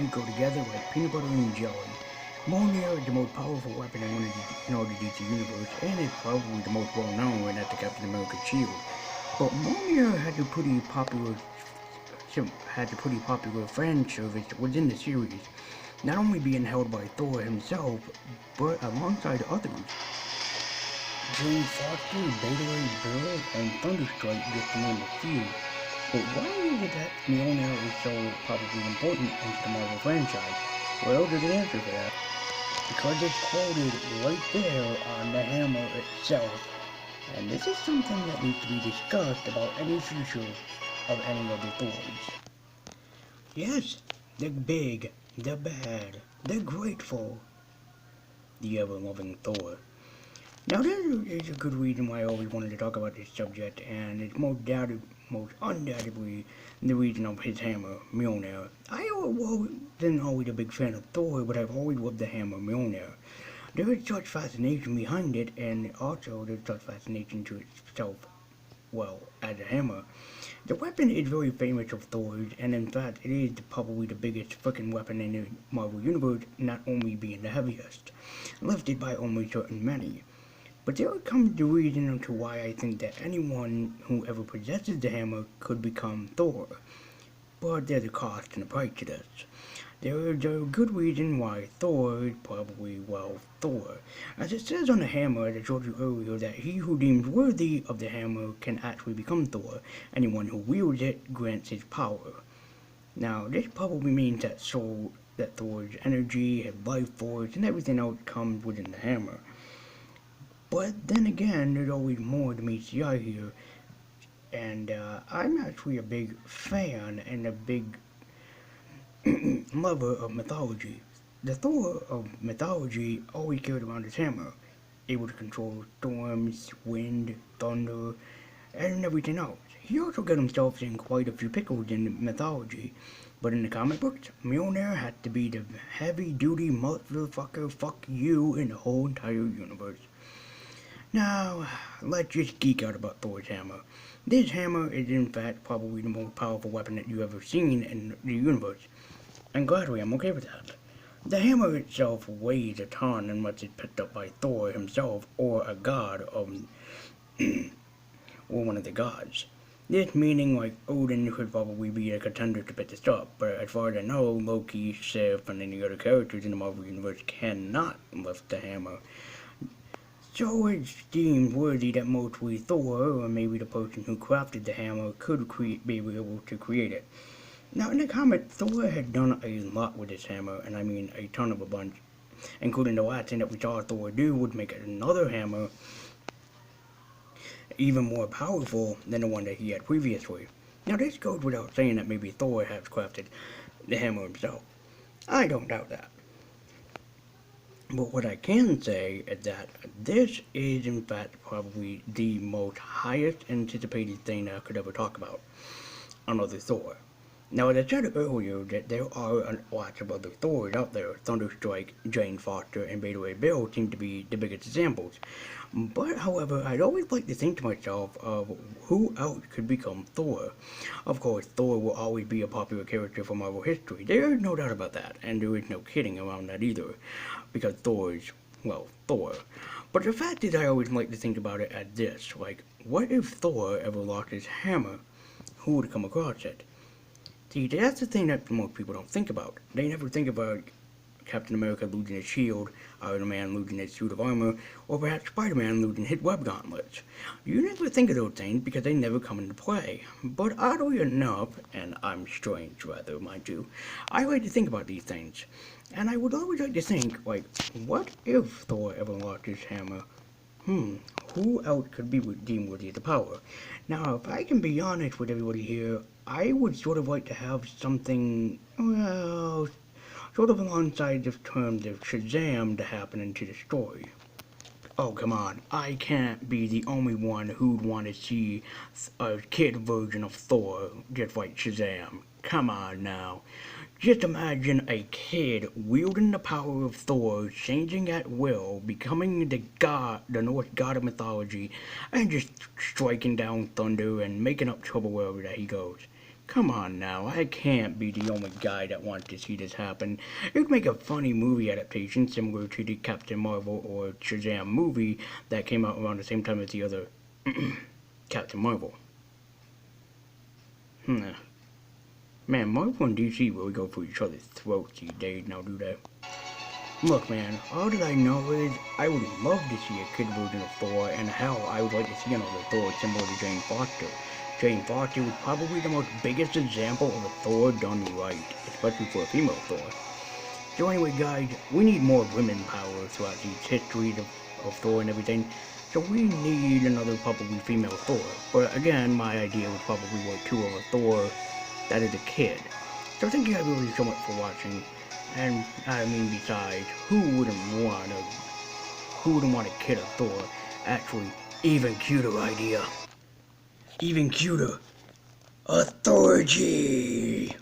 two go together like peanut butter and jelly. Mjolnir is the most powerful weapon in all the DC universe, and is probably the most well-known right after Captain America's shield. But Mjolnir had a pretty popular fan service within the series, not only being held by Thor himself, but alongside others. Jane Foster, Beta Ray Bill, and Thunderstrike, just to name a few. But why is it that Mjolnir is so probably important into the Marvel franchise? Well, there's an answer for that. Because it's quoted right there on the hammer itself. And this is something that needs to be discussed about any future of any of the Thors. Yes, the big, the bad, the grateful, the ever-loving Thor. Now there is a good reason why I always wanted to talk about this subject, and it's most undoubtedly the reason of his hammer, Mjolnir. I wasn't always a big fan of Thor, but I've always loved the hammer, Mjolnir. There is such fascination behind it, and also there's such fascination to itself, well, as a hammer. The weapon is very famous of Thor's, and in fact, it is probably the biggest freaking weapon in the Marvel Universe, not only being the heaviest, lifted by only certain many. But there comes the reason to why I think that anyone who ever possesses the hammer could become Thor. But there's a cost and a price to this. There is a good reason why Thor is probably, well, Thor. As it says on the hammer, as I told you earlier, that he who deems worthy of the hammer can actually become Thor. Anyone who wields it grants his power. Now, this probably means that Thor's energy, his life force, and everything else comes within the hammer. But then again, there's always more to meet the eye here, and I'm actually a big fan and a big lover of mythology. The Thor of mythology always carried around his hammer, able to control storms, wind, thunder, and everything else. He also got himself in quite a few pickles in mythology, but in the comic books, Mjolnir had to be the heavy-duty motherfucker fuck you in the whole entire universe. Now, let's just geek out about Thor's hammer. This hammer is in fact probably the most powerful weapon that you've ever seen in the universe. And gladly, I'm okay with that. The hammer itself weighs a ton unless it's picked up by Thor himself or a god of, or one of the gods. This meaning like Odin could probably be a contender to pick this up, but as far as I know, Loki, Sif, and any other characters in the Marvel Universe cannot lift the hammer. So it's deemed worthy that mostly Thor, or maybe the person who crafted the hammer, could be able to create it. Now in the comic, Thor had done a lot with his hammer, and I mean a ton of a bunch, including the last thing that we saw Thor do would make another hammer even more powerful than the one that he had previously. Now this goes without saying that maybe Thor has crafted the hammer himself. I don't doubt that. But what I can say is that this is in fact probably the most highest anticipated thing that I could ever talk about. Another Thor. Now, as I said earlier, that there are lots of other Thors out there. Thunderstrike, Jane Foster, and Beta Ray Bill seem to be the biggest examples. But, however, I'd always like to think to myself of who else could become Thor. Of course, Thor will always be a popular character for Marvel history. There is no doubt about that, and there is no kidding around that either. Because Thor is, well, Thor. But the fact is, I always like to think about it as this. Like, what if Thor ever lost his hammer? Who would come across it? See, that's the thing that most people don't think about. They never think about Captain America losing his shield, Iron Man losing his suit of armor, or perhaps Spider-Man losing his web gauntlets. You never think of those things because they never come into play. But oddly enough, and I'm strange rather, mind you, I like to think about these things. And I would always like to think, like, what if Thor ever lost his hammer? Who else could be deemed worthy of the power? Now, if I can be honest with everybody here, I would sort of like to have something, well, sort of alongside the terms of Shazam to happen into the story. Oh, come on, I can't be the only one who'd want to see a kid version of Thor just like Shazam. Come on now. Just imagine a kid wielding the power of Thor, changing at will, becoming the god, the Norse god of mythology, and just striking down thunder and making up trouble wherever that he goes. Come on now, I can't be the only guy that wants to see this happen. It would make a funny movie adaptation similar to the Captain Marvel or Shazam movie that came out around the same time as the other Captain Marvel. Man, Marvel and DC really go for each other's throats these days now, do they? Look, man, all that I know is I would love to see a kid version of Thor, and hell, I would like to see another Thor similar to Jane Foster. Jane Foster was probably the most biggest example of a Thor done right, especially for a female Thor. So anyway, guys, we need more women power throughout these histories of Thor and everything. So we need another probably female Thor. But again, my idea was probably work two of a Thor that is a kid. So thank you guys really so much for watching. And I mean, besides, who wouldn't want a kid of Thor? Actually, even cuter idea. Even cuter. Authority!